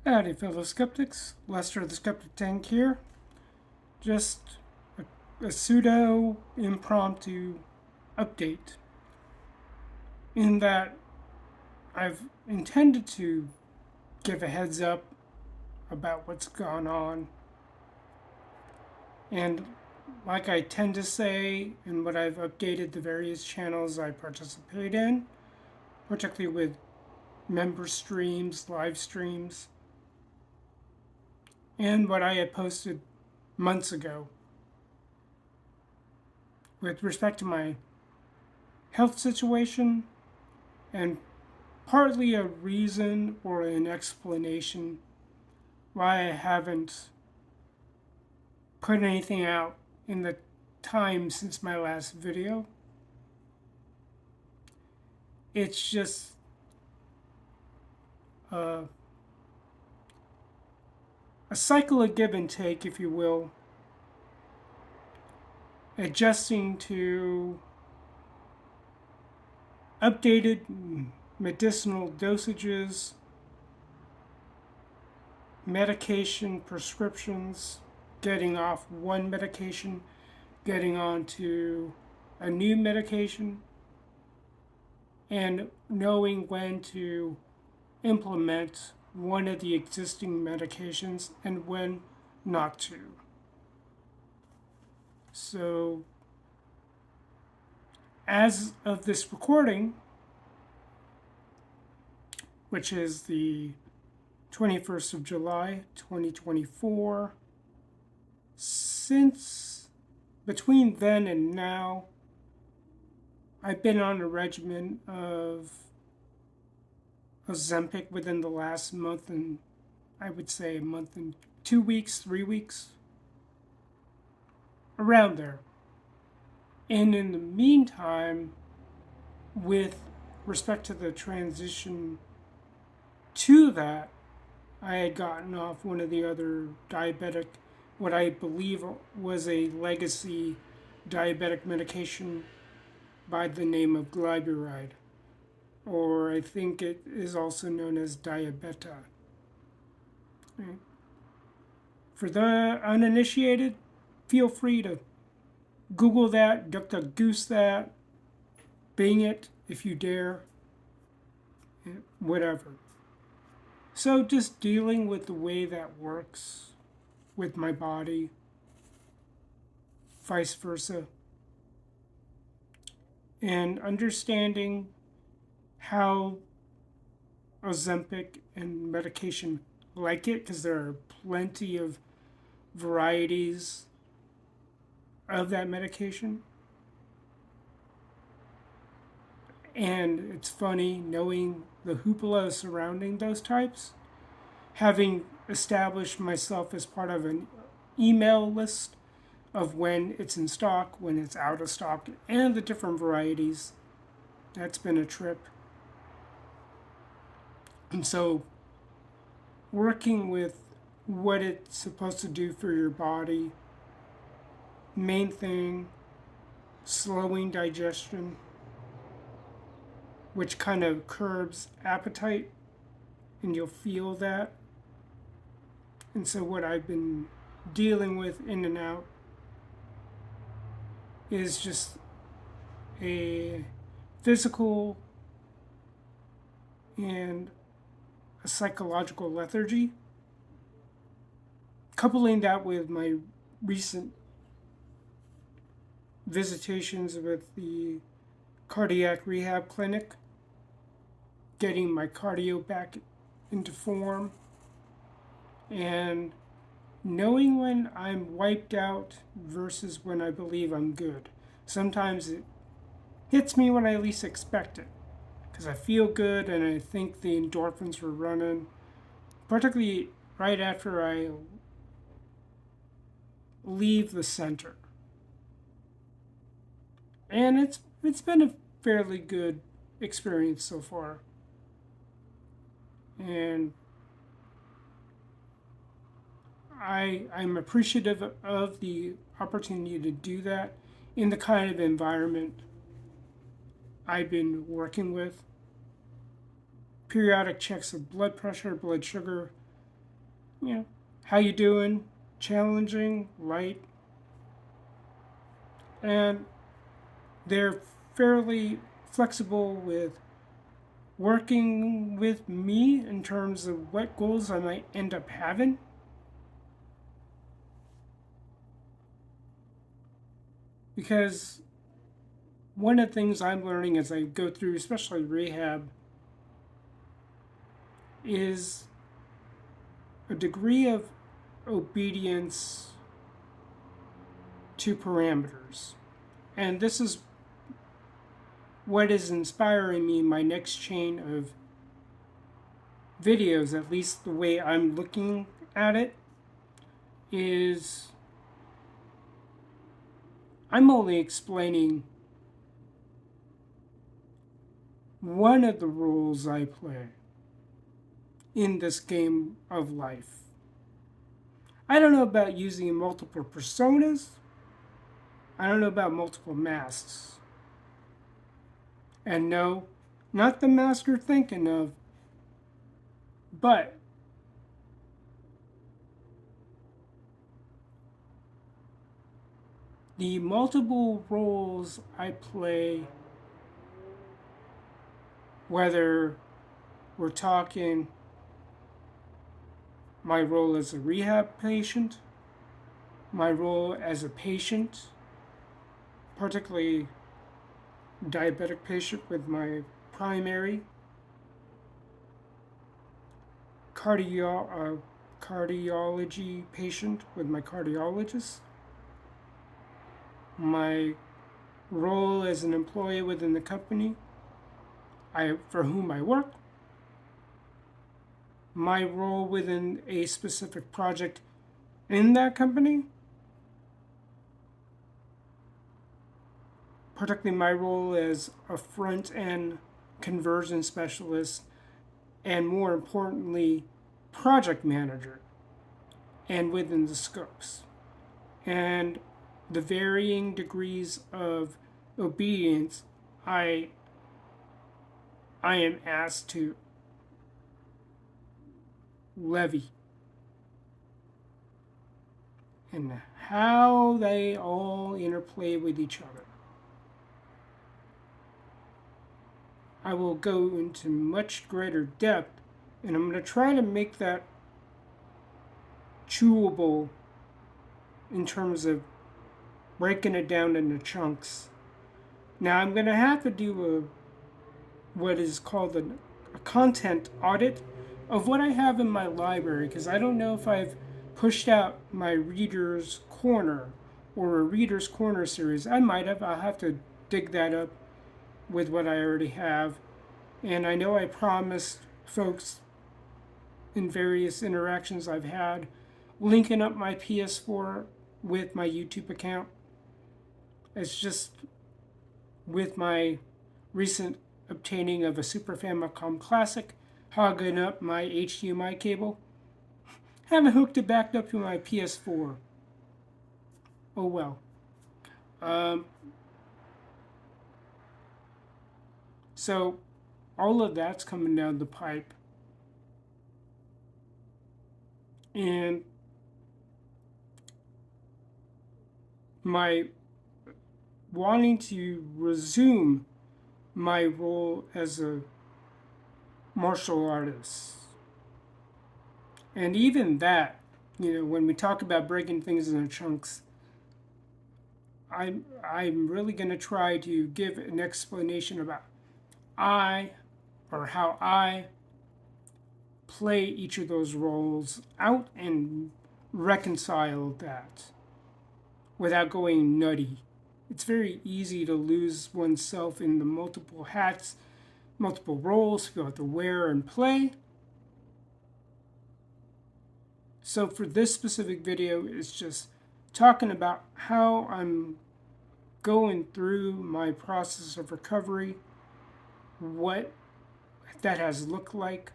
Howdy, fellow skeptics. Lester the Skeptic Tank here. Just a pseudo impromptu update in that I've intended to give a heads up about what's gone on. And like I tend to say, and what I've updated the various channels I participate in, particularly with member streams, live streams, and what I had posted months ago with respect to my health situation, and partly a reason or an explanation why I haven't put anything out in the time since my last video. It's just a cycle of give and take, if you will, adjusting to updated medicinal dosages, medication prescriptions, getting off one medication, getting on to a new medication, and knowing when to implement one of the existing medications and when not to. So, as of this recording, which is the 21st of July, 2024, since between then and now, I've been on a regimen of Ozempic within the last month, and I would say a month and 2 weeks, 3 weeks, around there. And in the meantime, with respect to the transition to that, I had gotten off one of the other diabetic, what I believe was a legacy diabetic medication by the name of glyburide, or I think it is also known as diabeta. Right. For the uninitiated, feel free to Google that, DuckDuckGoose that, Bing it if you dare, whatever. So just dealing with the way that works with my body, vice versa, and understanding how Ozempic and medication like it, because there are plenty of varieties of that medication. And it's funny knowing the hoopla surrounding those types, having established myself as part of an email list of when it's in stock, when it's out of stock, and the different varieties. That's been a trip. And so working with what it's supposed to do for your body, main thing, slowing digestion, which kind of curbs appetite, and you'll feel that. And so what I've been dealing with in and out is just a physical and a psychological lethargy. Coupling that with my recent visitations with the cardiac rehab clinic, getting my cardio back into form, and knowing when I'm wiped out versus when I believe I'm good. Sometimes it hits me when I least expect it, because I feel good and I think the endorphins were running, particularly right after I leave the center. And it's been a fairly good experience so far. And I'm appreciative of the opportunity to do that in the kind of environment I've been working with. Periodic checks of blood pressure, blood sugar, you know, how you doing, challenging, light, and they're fairly flexible with working with me in terms of what goals I might end up having. Because one of the things I'm learning as I go through, especially rehab, is a degree of obedience to parameters. And this is what is inspiring me in my next chain of videos, at least the way I'm looking at it, is I'm only explaining one of the roles I play in this game of life. I don't know about using multiple personas. I don't know about multiple masks. And no, not the mask you're thinking of, but the multiple roles I play, whether we're talking my role as a rehab patient, my role as a patient, particularly diabetic patient with my primary cardiology patient with my cardiologist, my role as an employee within the company for whom I work, my role within a specific project in that company, particularly my role as a front-end conversion specialist, and more importantly, project manager, and within the scopes. And the varying degrees of obedience I am asked to levy, and how they all interplay with each other. I will go into much greater depth, and I'm going to try to make that chewable in terms of breaking it down into chunks. Now I'm going to have to do what is called a content audit of what I have in my library, because I don't know if I've pushed out my Reader's Corner or a Reader's Corner series. I might have. I'll have to dig that up with what I already have. And I know I promised folks in various interactions I've had linking up my PS4 with my YouTube account. It's just with my recent obtaining of a Super Famicom Classic, hogging up my HDMI cable. Haven't hooked it back up to my PS4. Oh well. So all of that's coming down the pipe. And my wanting to resume my role as a martial artist. And even that, when we talk about breaking things into chunks, I'm really going to try to give an explanation about how I play each of those roles out and reconcile that without going nutty. It's very easy to lose oneself in the multiple hats, multiple roles you have to wear and play. So for this specific video, it's just talking about how I'm going through my process of recovery, what that has looked like,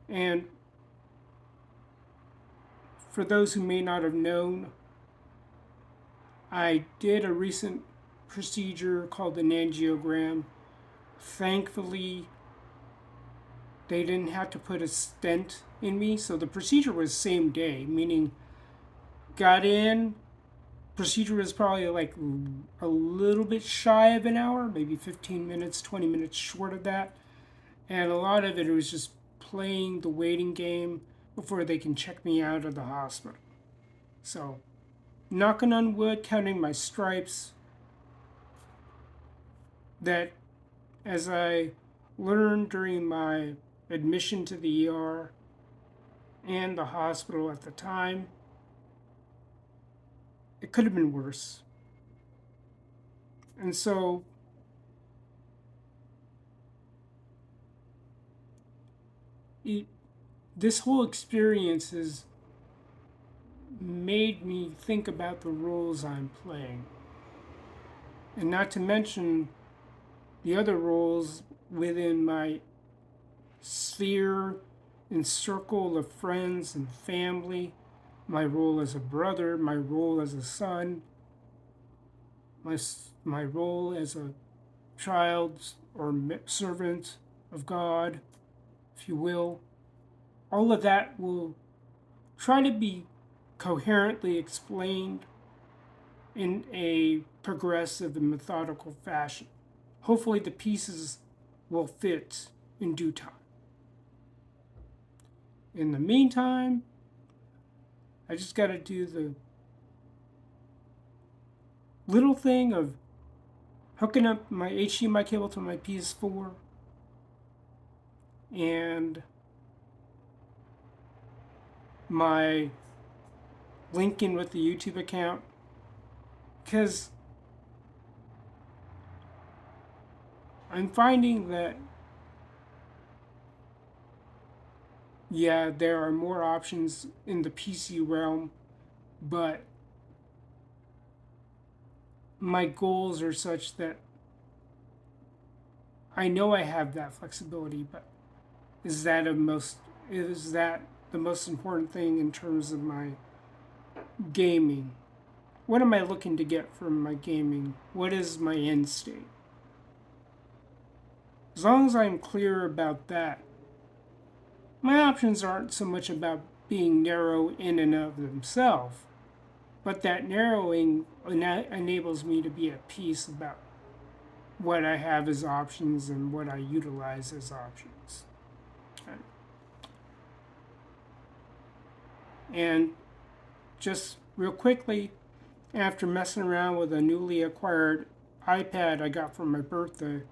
and for those who may not have known, I did a recent procedure called an angiogram. Thankfully, They didn't have to put a stent in me, so the procedure was same day, meaning got in. Procedure was probably like a little bit shy of an hour, maybe 15 minutes, 20 minutes short of that. And a lot of it was just playing the waiting game before they can check me out of the hospital. So, knocking on wood, counting my stripes, that as I learned during my admission to the ER and the hospital at the time, it could have been worse. And so this whole experience has made me think about the roles I'm playing. And not to mention the other roles within my sphere and circle of friends and family, my role as a brother, my role as a son, my role as a child or servant of God, if you will. All of that will try to be coherently explained in a progressive and methodical fashion. Hopefully the pieces will fit in due time. In the meantime, I just got to do the little thing of hooking up my HDMI cable to my PS4 and my link in with the YouTube account, because I'm finding that, yeah, there are more options in the PC realm, but my goals are such that I know I have that flexibility, but is that the most important thing in terms of my gaming? What am I looking to get from my gaming? What is my end state? As long as I'm clear about that, my options aren't so much about being narrow in and of themselves, but that narrowing enables me to be at peace about what I have as options and what I utilize as options. And just real quickly, after messing around with a newly acquired iPad I got for my birthday,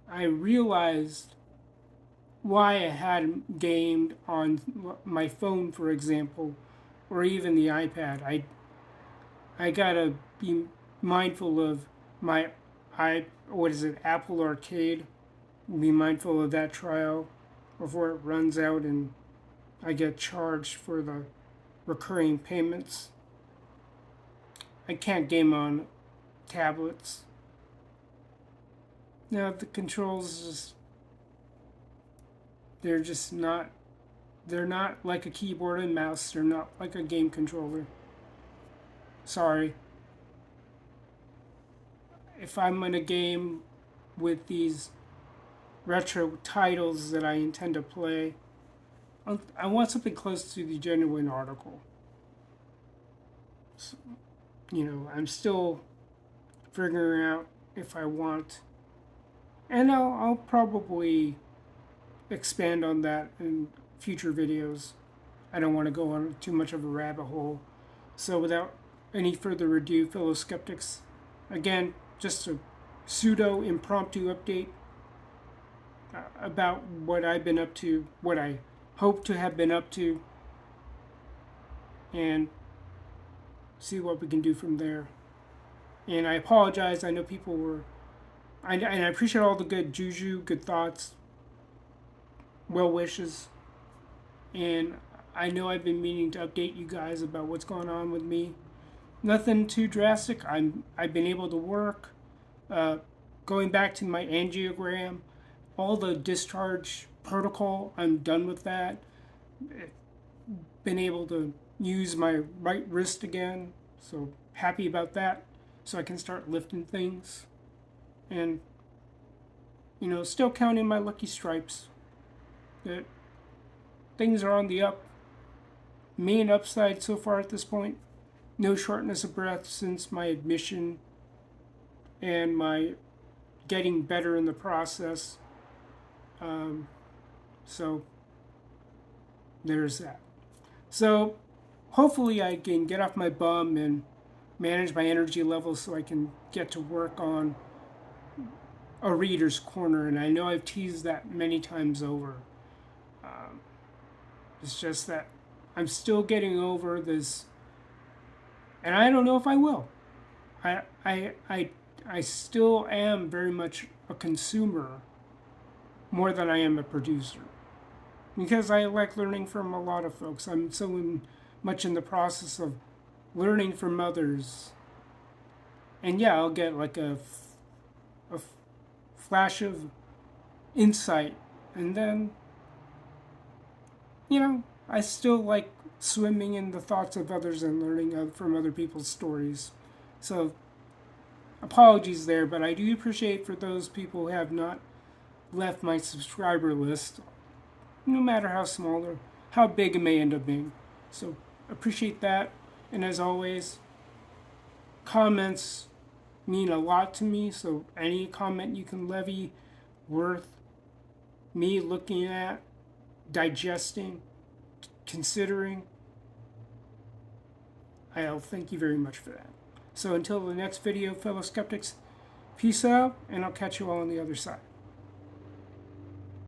I realized why I hadn't gamed on my phone, for example, or even the iPad. I gotta be mindful of my Apple Arcade. Be mindful of that trial before it runs out and I get charged for the recurring payments. I can't game on tablets. Now the controls they're not like a keyboard and mouse. They're not like a game controller. Sorry. If I'm in a game with these retro titles that I intend to play, I want something close to the genuine article. So, I'm still figuring out if I want, and I'll probably expand on that in future videos. I don't want to go on too much of a rabbit hole. So without any further ado, fellow skeptics, again, just a pseudo impromptu update about what I've been up to, what I hope to have been up to, and see what we can do from there. And I apologize. I know people were, and I appreciate all the good juju, good thoughts, well wishes, and I know I've been meaning to update you guys about what's going on with me. Nothing too drastic. I've been able to work. Going back to my angiogram, all the discharge protocol, I'm done with that. Been able to use my right wrist again, so happy about that. So I can start lifting things, and Still counting my lucky stripes. That things are on the up. Main upside so far at this point. No shortness of breath since my admission and my getting better in the process. So there's that. So hopefully I can get off my bum and manage my energy levels so I can get to work on a reader's corner. And I know I've teased that many times over. It's just that I'm still getting over this, and I don't know if I will. I still am very much a consumer more than I am a producer, because I like learning from a lot of folks. I'm so much in the process of learning from others, and yeah, I'll get like a flash of insight, and then I still like swimming in the thoughts of others and learning from other people's stories. So apologies there, but I do appreciate for those people who have not left my subscriber list, no matter how small or how big it may end up being. So appreciate that. And as always, comments mean a lot to me. So any comment you can levy worth me looking at, digesting, considering, I'll thank you very much for that. So until the next video, fellow skeptics, peace out, and I'll catch you all on the other side.